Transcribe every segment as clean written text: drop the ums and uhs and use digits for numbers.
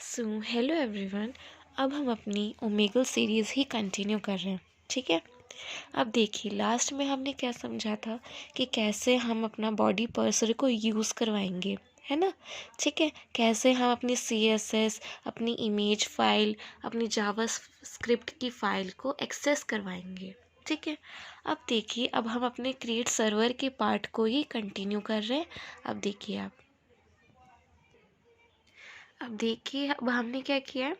So hello everyone. अब हम अपनी ओमेगल सीरीज़ ही कंटिन्यू कर रहे हैं। ठीक है। अब देखिए, लास्ट में हमने क्या समझा था कि कैसे हम अपना बॉडी पर्सर को यूज़ करवाएंगे, है ना। ठीक है। कैसे हम अपनी CSS, अपनी इमेज फाइल, अपनी जावा स्क्रिप्ट की फ़ाइल को एक्सेस करवाएंगे। ठीक है। अब देखिए, अब हम अपने क्रिएट सर्वर के पार्ट को ही कंटिन्यू कर रहे हैं। अब देखिए अब देखिए, अब हमने क्या किया है,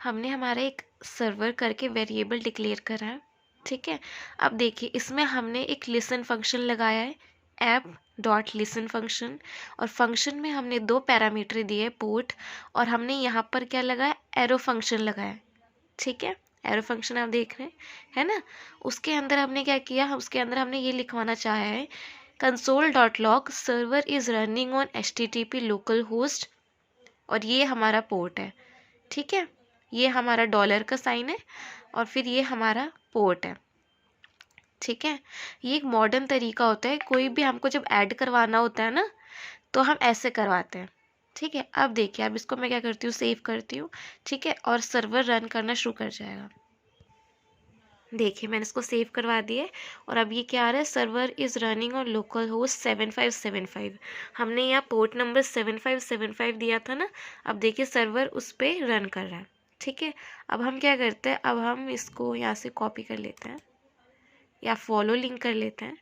हमने हमारा एक सर्वर करके वेरिएबल डिक्लेयर करा है। ठीक है। अब देखिए, इसमें हमने एक लिसन फंक्शन लगाया है, ऐप डॉट लिसन फंक्शन। और फंक्शन में हमने दो पैरामीटर दिए, पोर्ट, और हमने यहाँ पर क्या लगाया, एरो फंक्शन लगाया। ठीक है। एरो फंक्शन आप देख रहे हैं, है ना। उसके अंदर हमने क्या किया, उसके अंदर हमने ये लिखवाना चाहा है, console dot log server is running on HTTP local host, और ये हमारा पोर्ट है। ठीक है। ये हमारा डॉलर का साइन है, और फिर ये हमारा पोर्ट है। ठीक है। ये एक मॉडर्न तरीका होता है, कोई भी हमको जब ऐड करवाना होता है ना, तो हम ऐसे करवाते हैं। ठीक है। अब देखिए, अब इसको मैं क्या करती हूँ, सेव करती हूँ। ठीक है। और सर्वर रन करना शुरू कर जाएगा। देखिए, मैंने इसको सेव करवा दिया है, और अब ये क्या आ रहा है, server is running on local host 7575। हमने यहाँ पोर्ट नंबर 7575 दिया था ना। अब देखिए, सर्वर उस पर रन कर रहा है। ठीक है। अब हम क्या करते हैं, अब हम इसको यहाँ से कॉपी कर लेते हैं या फॉलो लिंक कर लेते हैं।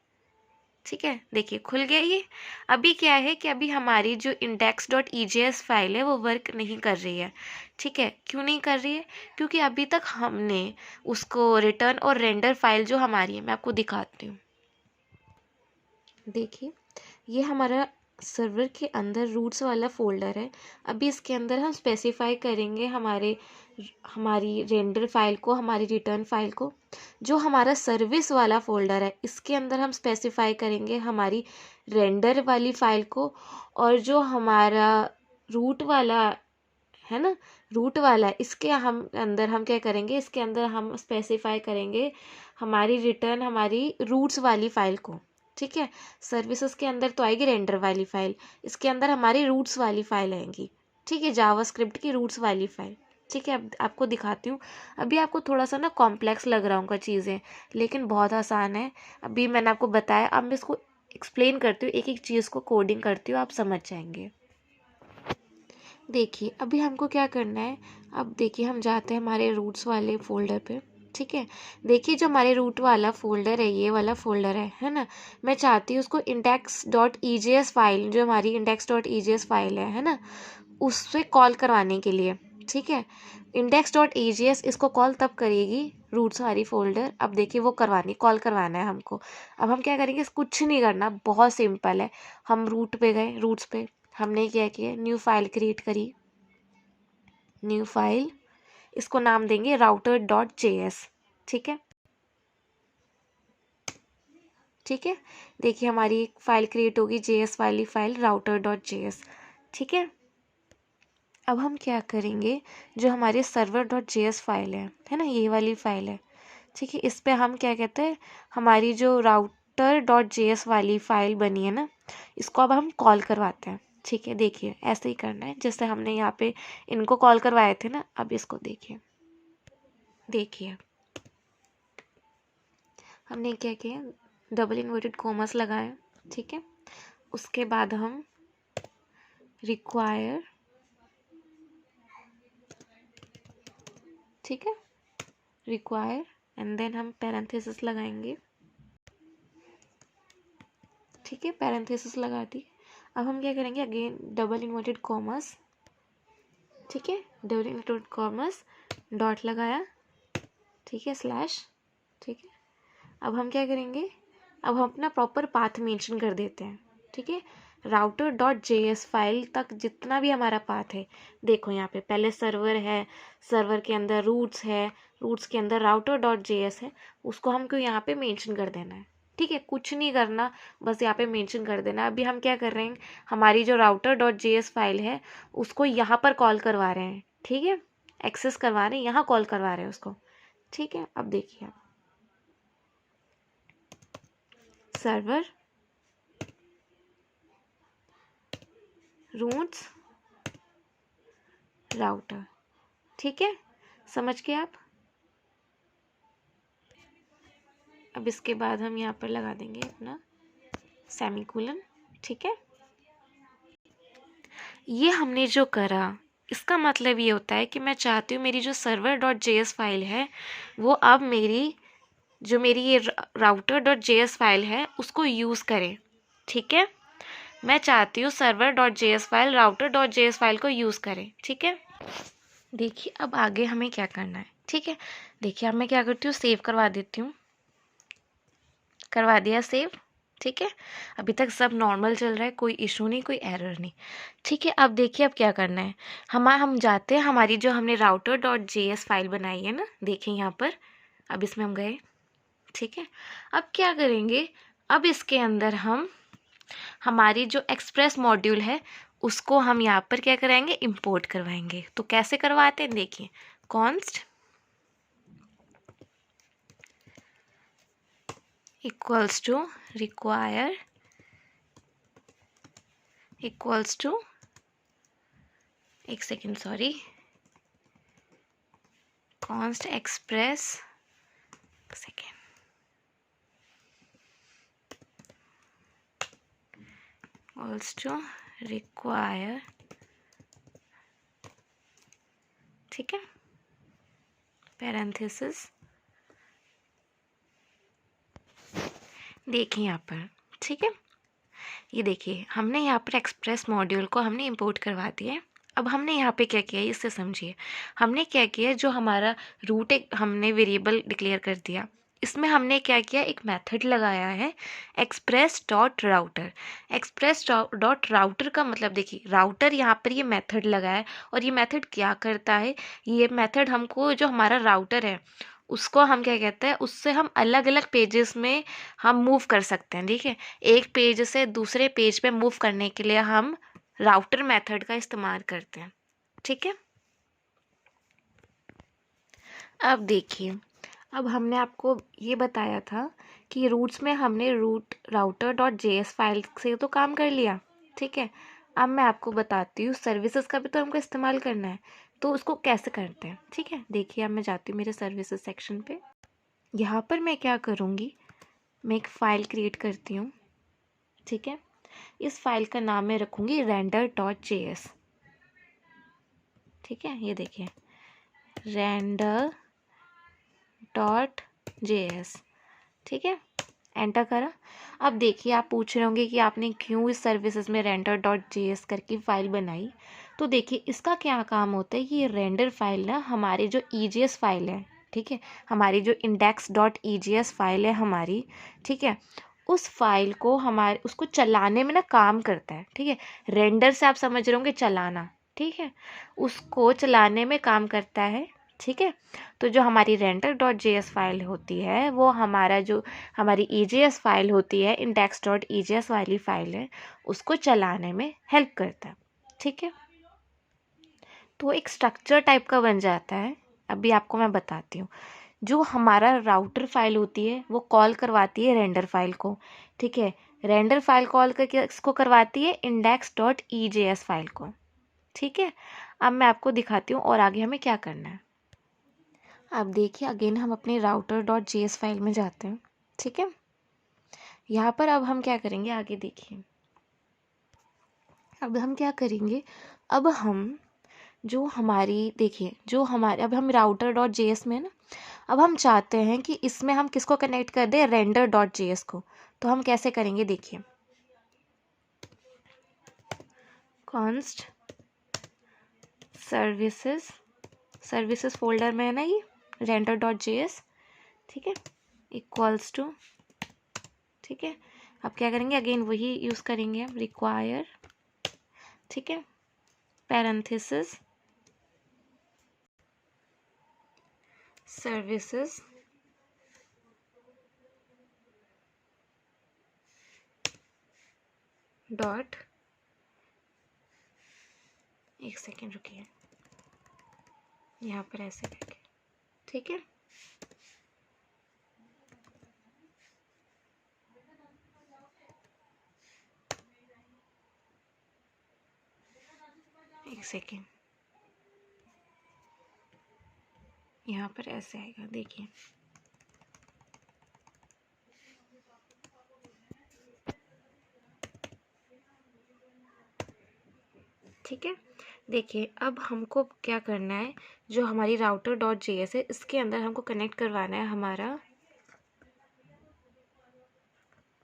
ठीक है। देखिए, खुल गया ये। अभी क्या है कि अभी हमारी जो index.ejs फाइल है वो वर्क नहीं कर रही है। ठीक है। क्यों नहीं कर रही है, क्योंकि अभी तक हमने उसको रिटर्न और रेंडर फाइल जो हमारी है, मैं आपको दिखाती हूँ। देखिए, ये हमारा सर्वर के अंदर रूट्स वाला फोल्डर है। अभी इसके अंदर हम स्पेसिफाई करेंगे हमारी रेंडर फाइल को, हमारी रिटर्न फाइल को। जो हमारा सर्विस वाला फोल्डर है, इसके अंदर हम स्पेसिफाई करेंगे हमारी रेंडर वाली फाइल को। और जो हमारा रूट वाला है ना, रूट वाला है, इसके हम अंदर हम क्या करेंगे, इसके अंदर हम स्पेसिफाई करेंगे हमारी रिटर्न, हमारी रूट्स वाली फाइल को। ठीक है। सर्विसेज के अंदर तो आएगी रेंडर वाली फाइल, इसके अंदर हमारी रूट्स वाली फाइल आएंगी। ठीक है। जावास्क्रिप्ट की रूट्स वाली फाइल। ठीक है। अब आपको दिखाती हूँ। अभी आपको थोड़ा सा ना कॉम्प्लेक्स लग रहा होगा चीज़ें, लेकिन बहुत आसान है। अभी मैंने आपको बताया, अब मैं इसको एक्सप्लेन करती हूँ, एक एक चीज़ को कोडिंग करती हूँ, आप समझ जाएंगे। देखिए, अभी हमको क्या करना है, अब देखिए, हम जाते हैं हमारे रूट्स वाले फोल्डर पे। ठीक है। देखिए, जो हमारे रूट वाला फोल्डर है, ये वाला फोल्डर है ना। मैं चाहती हूँ उसको index.ejs फाइल, जो हमारी index.ejs फाइल है ना, उससे कॉल करवाने के लिए। ठीक है। index.ejs इसको कॉल तब करेगी, रूट्स वाली फोल्डर। अब देखिए, वो कॉल करवाना है हमको। अब हम क्या करेंगे, कुछ नहीं करना, बहुत सिंपल है। हम रूट पे गए, रूट्स पे हमने क्या किया, न्यू फाइल क्रिएट करी, न्यू फाइल, इसको नाम देंगे router.js। ठीक है। ठीक है। देखिए, हमारी एक फाइल क्रिएट होगी, JS वाली फाइल router.js। ठीक है। अब हम क्या करेंगे, जो हमारे server.js फाइल है ना, ये वाली फाइल है। ठीक है। इस पे हम क्या कहते हैं, हमारी जो router.js वाली फाइल बनी है ना, इसको अब हम कॉल करवाते हैं। ठीक है। देखिए, ऐसे ही करना है जैसे हमने यहाँ पे इनको कॉल करवाए थे ना। अब इसको देखिए, देखिए हमने क्या किया, डबल इन्वर्टेड कॉमर्स लगाए। ठीक है। उसके बाद हम रिक्वायर, ठीक है, रिक्वायर, एंड देन हम पैरेंथेसिस लगाएंगे। ठीक है। पैरेंथेसिस लगा दी। अब हम क्या करेंगे, अगेन डबल इन्वर्टेड कॉमर्स। ठीक है। डबल इन्वर्टेड कॉमर्स, डॉट लगाया। ठीक है। स्लैश। ठीक है। अब हम क्या करेंगे, अब हम अपना प्रॉपर पाथ मेंशन कर देते हैं। ठीक है। router.js फाइल तक जितना भी हमारा पाथ है, देखो यहाँ पे पहले सर्वर है, सर्वर के अंदर रूट्स है, रूट्स के अंदर router.js है, उसको हमको यहाँ पे मेंशन कर देना है। ठीक है। कुछ नहीं करना, बस यहाँ पे मेंशन कर देना। अभी हम क्या कर रहे हैं, हमारी जो router.js फाइल है, उसको यहाँ पर कॉल करवा रहे हैं। ठीक है। एक्सेस करवा रहे हैं, यहाँ कॉल करवा रहे हैं उसको। ठीक है। अब देखिए, सर्वर रूट्स राउटर। ठीक है, समझ गए आप। अब इसके बाद हम यहाँ पर लगा देंगे अपना सेमीकोलन। ठीक है, ये हमने जो करा इसका मतलब ये होता है कि मैं चाहती हूँ मेरी जो server.js फाइल है वो अब मेरी ये router.js फाइल है उसको यूज़ करे। ठीक है, मैं चाहती हूँ server.js फाइल router.js फाइल को यूज़ करे। ठीक है, देखिए अब आगे हमें क्या करना है। ठीक है, देखिए अब मैं क्या करती हूँ, सेव करवा देती हूँ। करवा दिया सेव। ठीक है, अभी तक सब नॉर्मल चल रहा है, कोई इशू नहीं, कोई एरर नहीं। ठीक है, अब देखिए अब क्या करना है। हम जाते हैं हमारी जो हमने router.js फाइल बनाई है ना, देखें यहाँ पर, अब इसमें हम गए। ठीक है, अब क्या करेंगे, अब इसके अंदर हम हमारी जो एक्सप्रेस मॉड्यूल है उसको हम यहाँ पर क्या कराएंगे, इंपोर्ट करवाएंगे। तो कैसे करवाते हैं, देखिए const equals to require equals to, एक second sorry, const express, second, equals to require। ठीक है, पैरेंथेसिस, देखिए यहाँ पर। ठीक है, ये देखिए हमने यहाँ पर एक्सप्रेस मॉड्यूल को हमने इंपोर्ट करवा दिया है। अब हमने यहाँ पे क्या किया है इससे समझिए। हमने क्या किया, जो हमारा रूट एक हमने वेरिएबल डिक्लेयर कर दिया, इसमें हमने क्या किया, एक मेथड लगाया है express dot router. Express dot router का मतलब देखिए, राउटर यहाँ पर ये मेथड लगाया है और ये मेथड क्या करता है, ये मेथड हमको जो हमारा राउटर है उसको हम क्या कहते हैं, उससे हम अलग अलग पेजेस में हम मूव कर सकते हैं। ठीक है, एक पेज से दूसरे पेज पे मूव करने के लिए हम राउटर मेथड का इस्तेमाल करते हैं। ठीक है, अब देखिए, अब हमने आपको ये बताया था कि रूट्स में हमने router.js फाइल से तो काम कर लिया। ठीक है, अब मैं आपको बताती हूँ सर्विसेज का भी तो हमको इस्तेमाल करना है, तो उसको कैसे करते हैं। ठीक है, देखिए अब मैं जाती हूँ मेरे सर्विसेज सेक्शन पे। यहाँ पर मैं क्या करूँगी, मैं एक फ़ाइल क्रिएट करती हूँ। ठीक है, इस फाइल का नाम मैं रखूँगी render.js। ठीक है, ये देखिए render.js। ठीक है, एंटर करा। अब देखिए आप पूछ रहे होंगे कि आपने क्यों इस सर्विसेज में render.js करके फ़ाइल बनाई। तो देखिए इसका क्या काम होता है कि ये रेंडर फाइल ना हमारी जो EJS फाइल है, ठीक है, हमारी जो index.egs फाइल है हमारी, ठीक है, उस फाइल को हमारे उसको चलाने में ना काम करता है। ठीक है, रेंडर से आप समझ रहे होंगे चलाना। ठीक है, उसको चलाने में काम करता है। ठीक है, तो जो हमारी render.js फाइल होती है वो हमारा जो हमारी EJS फाइल होती है, index.egs वाली फाइल है, उसको चलाने में हेल्प करता है। ठीक है, तो एक स्ट्रक्चर टाइप का बन जाता है। अभी आपको मैं बताती हूँ, जो हमारा राउटर फाइल होती है वो कॉल करवाती है रेंडर फाइल को। ठीक है, रेंडर फाइल कॉल करके इसको करवाती है index.egs फाइल को। ठीक है, अब मैं आपको दिखाती हूँ और आगे हमें क्या करना है। अब देखिए अगेन हम अपने router.js फाइल में जाते हैं। ठीक है, यहाँ पर अब हम क्या करेंगे, आगे देखिए। अब हम क्या करेंगे, अब हम जो हमारी देखिए जो हमारे अब हम router.js में ना, अब हम चाहते हैं कि इसमें हम किसको कनेक्ट कर दें, render.js को। तो हम कैसे करेंगे, देखिए const सर्विसेज फोल्डर में है ना ये render.js। ठीक है, इक्वल्स टू, ठीक है, अब क्या करेंगे, अगेन वही यूज़ करेंगे हम require। ठीक है, पैरेंथेसिस सर्विसेज डॉट, एक सेकेंड रुकिए, यहाँ पर ऐसे करके। ठीक है, एक सेकेंड, यहाँ पर ऐसे आएगा, देखिए। ठीक है, देखिए अब हमको क्या करना है, जो हमारी router डॉट JS है इसके अंदर हमको कनेक्ट करवाना है हमारा,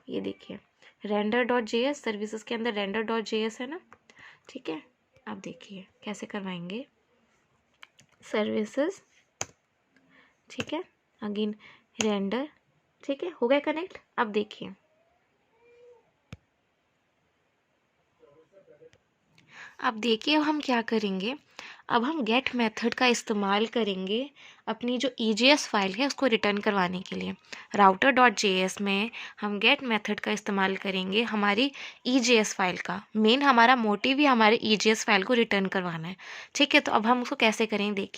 ये देखिए रेंडर डॉट JS, सर्विसेज के अंदर रेंडर डॉट JS है ना। ठीक है, अब देखिए कैसे करवाएंगे, सर्विसेज, ठीक है, अगेन रेंडर, ठीक है, हो गया कनेक्ट। अब देखिए अब हम क्या करेंगे, अब हम गेट मेथड का इस्तेमाल करेंगे अपनी जो EJS फाइल है उसको रिटर्न करवाने के लिए। राउटर डॉट JS में हम गेट मेथड का इस्तेमाल करेंगे हमारी EJS फाइल का। मेन हमारा मोटिव ही हमारे EJS फाइल को रिटर्न करवाना है। ठीक है, तो अब हम उसको कैसे करेंगे,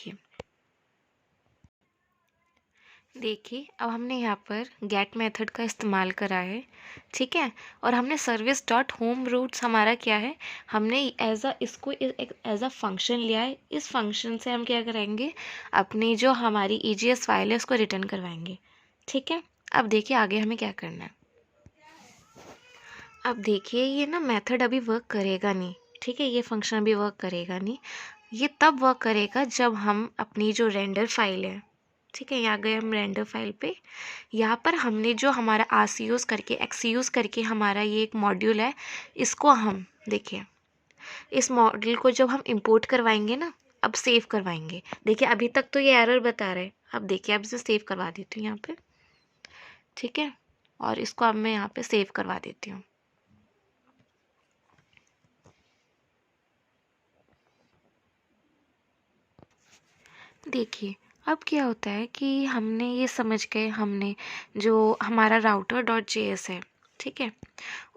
देखिए अब हमने यहाँ पर गेट मेथड का इस्तेमाल करा है। ठीक है, और हमने सर्विस डॉट होम रूट्स हमारा क्या है, हमने इसको एज अ फंक्शन लिया है। इस फंक्शन से हम क्या करेंगे, अपनी जो हमारी EJS फाइल है उसको रिटर्न करवाएंगे। ठीक है, अब देखिए आगे हमें क्या करना है। अब देखिए ये ना मेथड अभी वर्क करेगा नहीं। ठीक है, ये फंक्शन अभी वर्क करेगा नहीं, ये तब वर्क करेगा जब हम अपनी जो रेंडर फाइल है, ठीक है, यहाँ गए हम रेंडर फाइल पे, यहाँ पर हमने जो हमारा RCUs करके XCUs करके हमारा ये एक मॉड्यूल है, इसको हम देखिए इस मॉड्यूल को जब हम इंपोर्ट करवाएंगे ना, अब सेव करवाएंगे। देखिए अभी तक तो ये एरर बता रहा है, अब देखिए अब इसे सेव करवा देती हूँ यहाँ पे। ठीक है, और इसको अब मैं यहाँ पे सेव करवा देती हूँ। देखिए अब क्या होता है कि हमने ये समझ गए, हमने जो हमारा राउटर डॉट JS है, ठीक है,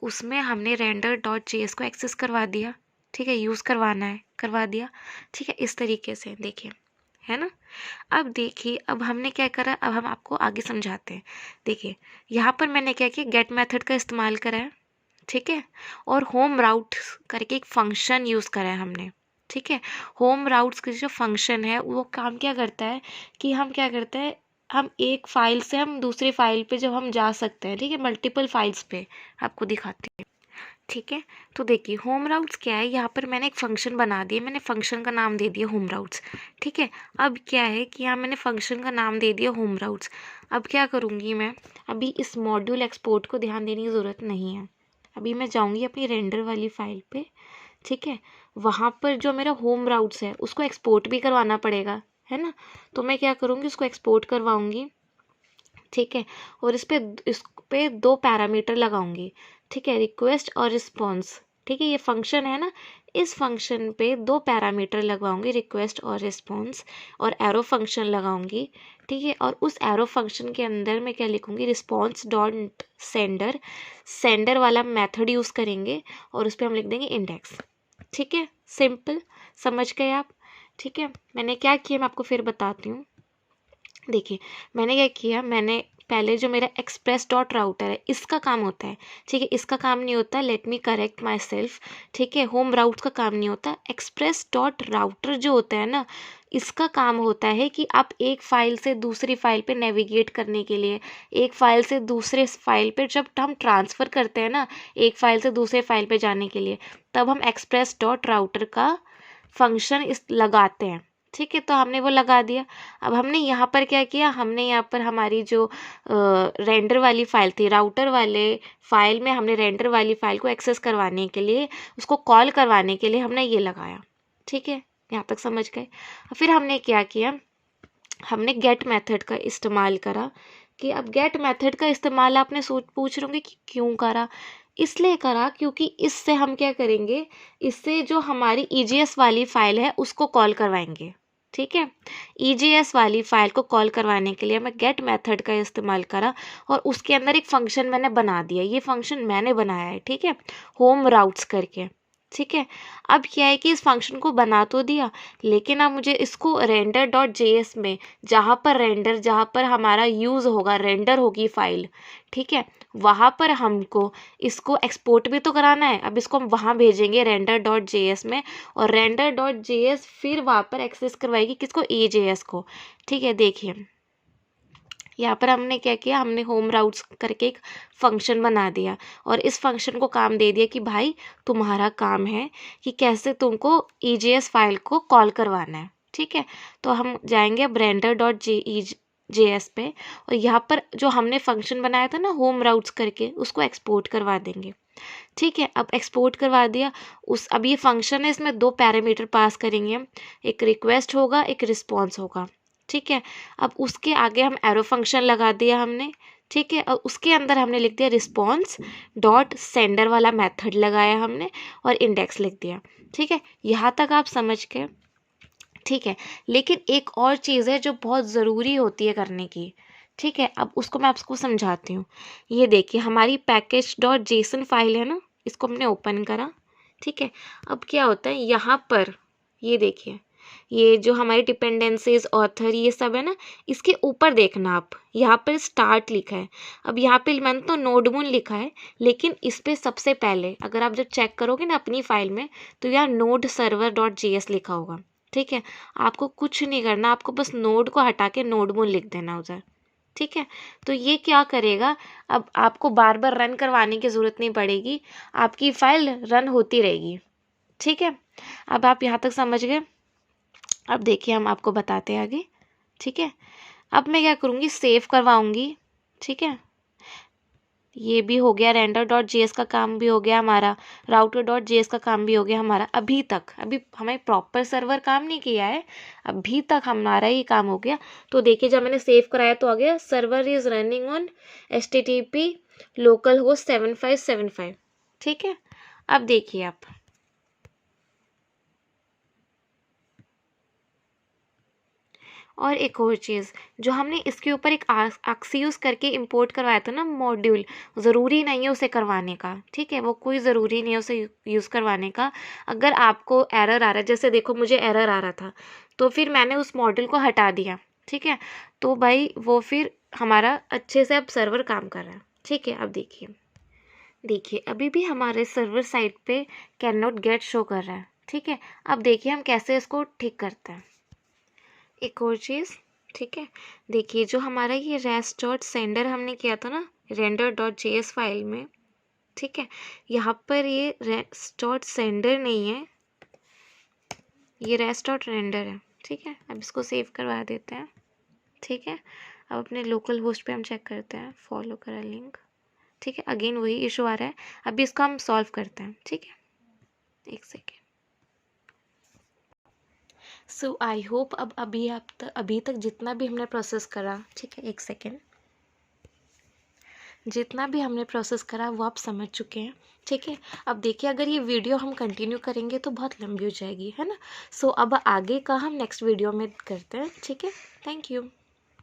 उसमें हमने रेंडर डॉट JS को एक्सेस करवा दिया। ठीक है, यूज़ करवाना है, करवा दिया। ठीक है, इस तरीके से देखिए, है ना। अब देखिए अब हमने क्या करा, अब हम आपको आगे समझाते हैं। देखिए यहाँ पर मैंने क्या किया, गेट मेथड का इस्तेमाल करा है। ठीक है, और होम राउट करके एक फंक्शन यूज़ करा है हमने। ठीक है, होम राउट्स का जो फंक्शन है वो काम क्या करता है कि हम क्या करते हैं, हम एक फाइल से हम दूसरी फाइल पे जब हम जा सकते हैं, ठीक है, मल्टीपल फाइल्स पे, आपको दिखाते हैं। ठीक है, तो देखिए होम राउट्स क्या है, यहाँ पर मैंने एक फंक्शन बना दिया, मैंने फंक्शन का नाम दे दिया होम राउट्स। ठीक है, अब क्या है कि यहाँ मैंने फंक्शन का नाम दे दिया होम राउट्स। अब क्या करूँगी मैं, अभी इस मॉड्यूल एक्सपोर्ट को ध्यान देने की ज़रूरत नहीं है। अभी मैं जाऊँगी अपनी रेंडर वाली फाइल पे। ठीक है, वहाँ पर जो मेरा होम राउट्स है उसको एक्सपोर्ट भी करवाना पड़ेगा, है ना। तो मैं क्या करूँगी, उसको एक्सपोर्ट करवाऊँगी। ठीक है, और इस पे 2 पैरामीटर लगाऊंगी। ठीक है, रिक्वेस्ट और रिस्पॉन्स। ठीक है, ये फंक्शन है ना, इस फंक्शन पे 2 पैरामीटर लगवाऊंगी, रिक्वेस्ट और रिस्पॉन्स, और एरो फंक्शन लगाऊंगी। ठीक है, और उस एरो फंक्शन के अंदर मैं क्या लिखूंगी, रिस्पॉन्स डॉट सेंडर, सेंडर वाला मेथड यूज़ करेंगे और उस पर हम लिख देंगे इंडेक्स। ठीक है, सिंपल, समझ गए आप। ठीक है, मैंने क्या किया मैं आपको फिर बताती हूँ। देखिए मैंने क्या किया, मैंने पहले जो मेरा एक्सप्रेस डॉट राउटर है इसका काम होता है। ठीक है, इसका काम नहीं होता, let me correct my self. ठीक है, होम राउट का काम नहीं होता, एक्सप्रेस डॉट राउटर जो होता है ना, इसका काम होता है कि आप एक फ़ाइल से दूसरी फ़ाइल पे नेविगेट करने के लिए, एक फ़ाइल से दूसरे फ़ाइल पे जब हम ट्रांसफ़र करते हैं ना, एक फ़ाइल से दूसरे फ़ाइल पे जाने के लिए, तब हम एक्सप्रेस डॉट राउटर का फंक्शन इस लगाते हैं। ठीक है, तो हमने वो लगा दिया। अब हमने यहाँ पर क्या किया, हमने यहाँ पर हमारी जो रेंडर वाली फ़ाइल थी, राउटर वाले फ़ाइल में हमने रेंडर वाली फ़ाइल को एक्सेस करवाने के लिए, उसको कॉल करवाने के लिए हमने ये लगाया। ठीक है, यहाँ तक समझ गए। फिर हमने क्या किया, हमने गेट मेथड का इस्तेमाल करा। कि अब गेट मेथड का इस्तेमाल आपने पूछ रहे होंगे कि क्यों करा। इसलिए करा क्योंकि इससे हम क्या करेंगे, इससे जो हमारी EJS वाली फ़ाइल है उसको कॉल करवाएंगे। ठीक है, EJS वाली फ़ाइल को कॉल करवाने के लिए मैं गेट मेथड का इस्तेमाल करा और उसके अंदर एक फ़ंक्शन मैंने बना दिया। ये फ़ंक्शन मैंने बनाया है, ठीक है, होम राउट्स करके। ठीक है, अब क्या है कि इस फंक्शन को बना तो दिया, लेकिन अब मुझे इसको रेंडर डॉट JS में जहाँ पर हमारा यूज़ होगा, रेंडर होगी फ़ाइल, ठीक है, वहाँ पर हमको इसको एक्सपोर्ट भी तो कराना है। अब इसको हम वहाँ भेजेंगे render.js में, और render.js फिर वहाँ पर एक्सेस करवाएगी किसको, AJS को। ठीक है, देखिए यहाँ पर हमने क्या किया, हमने होम राउट्स करके एक फंक्शन बना दिया, और इस फंक्शन को काम दे दिया कि भाई तुम्हारा काम है कि कैसे तुमको EJS फाइल को कॉल करवाना है। ठीक है, तो हम जाएंगे अब render.js पे, और यहाँ पर जो हमने फंक्शन बनाया था ना होम राउट्स करके, उसको एक्सपोर्ट करवा देंगे। ठीक है, अब एक्सपोर्ट करवा दिया। अब ये फंक्शन है, इसमें 2 पैरामीटर पास करेंगे हम, एक रिक्वेस्ट होगा, एक रिस्पॉन्स होगा। ठीक है, अब उसके आगे हम एरो फंक्शन लगा दिया हमने। ठीक है, और उसके अंदर हमने लिख दिया रिस्पॉन्स डॉट सेंडर वाला मेथड लगाया हमने, और इंडेक्स लिख दिया। ठीक है, यहाँ तक आप समझ गए। ठीक है, लेकिन एक और चीज़ है जो बहुत ज़रूरी होती है करने की। ठीक है, अब उसको मैं आपको समझाती हूँ। ये देखिए हमारी package.json फाइल है ना, इसको हमने ओपन करा। ठीक है, अब क्या होता है यहाँ पर, ये देखिए ये जो हमारी डिपेंडेंसीज ऑथर ये सब है ना, इसके ऊपर देखना आप, यहाँ पर स्टार्ट लिखा है। अब यहाँ पे मैंने तो नोडमून लिखा है, लेकिन इस पे सबसे पहले अगर आप जब चेक करोगे ना अपनी फाइल में, तो यहाँ नोड सर्वर डॉट JS लिखा होगा। ठीक है, आपको कुछ नहीं करना, आपको बस नोड को हटा के नोडमून लिख देना उधर। ठीक है, तो ये क्या करेगा, अब आपको बार बार रन करवाने की ज़रूरत नहीं पड़ेगी, आपकी फाइल रन होती रहेगी। ठीक है, अब आप यहाँ तक समझ गए। अब देखिए हम आपको बताते हैं आगे। ठीक है, अब मैं क्या करूँगी, सेव करवाऊँगी। ठीक है, ये भी हो गया, render.js का काम भी हो गया हमारा, router.js का काम भी हो गया हमारा। अभी हमें प्रॉपर सर्वर काम नहीं किया है, अभी तक हमारा ये काम हो गया। तो देखिए जब मैंने सेव कराया तो आ गया server is running on HTTP localhost 7575। ठीक है, अब देखिए आप, और एक और चीज़ जो हमने इसके ऊपर एक Axios करके इंपोर्ट करवाया था ना मॉड्यूल, ज़रूरी नहीं है उसे करवाने का। ठीक है, वो कोई ज़रूरी नहीं है उसे यूज़ करवाने का। अगर आपको एरर आ रहा है, जैसे देखो मुझे एरर आ रहा था, तो फिर मैंने उस मॉड्यूल को हटा दिया। ठीक है, तो भाई वो फिर हमारा अच्छे से अब सर्वर काम कर रहा है। ठीक है, अब देखिए अभी भी हमारे सर्वर साइड पे कैन नॉट गेट शो कर रहा है। ठीक है, अब देखिए हम कैसे इसको ठीक करते हैं। एक और चीज़, ठीक है, देखिए जो हमारा ये rest.sender हमने किया था ना render.js फाइल में, ठीक है, यहाँ पर ये rest.sender नहीं है, ये rest.render है। ठीक है, अब इसको सेव करवा देते हैं। ठीक है, अब अपने लोकल होस्ट पे हम चेक करते हैं, फॉलो करा लिंक। ठीक है, अगेन वही इशू आ रहा है, अभी इसको हम सॉल्व करते हैं। ठीक है, एक सेकेंड। सो आई होप अब अभी तक जितना भी हमने प्रोसेस करा, ठीक है, एक सेकेंड, जितना भी हमने प्रोसेस करा वो आप समझ चुके हैं। ठीक है, अब देखिए अगर ये वीडियो हम कंटिन्यू करेंगे तो बहुत लंबी हो जाएगी, है ना। सो अब आगे का हम नेक्स्ट वीडियो में करते हैं। ठीक है, थैंक यू।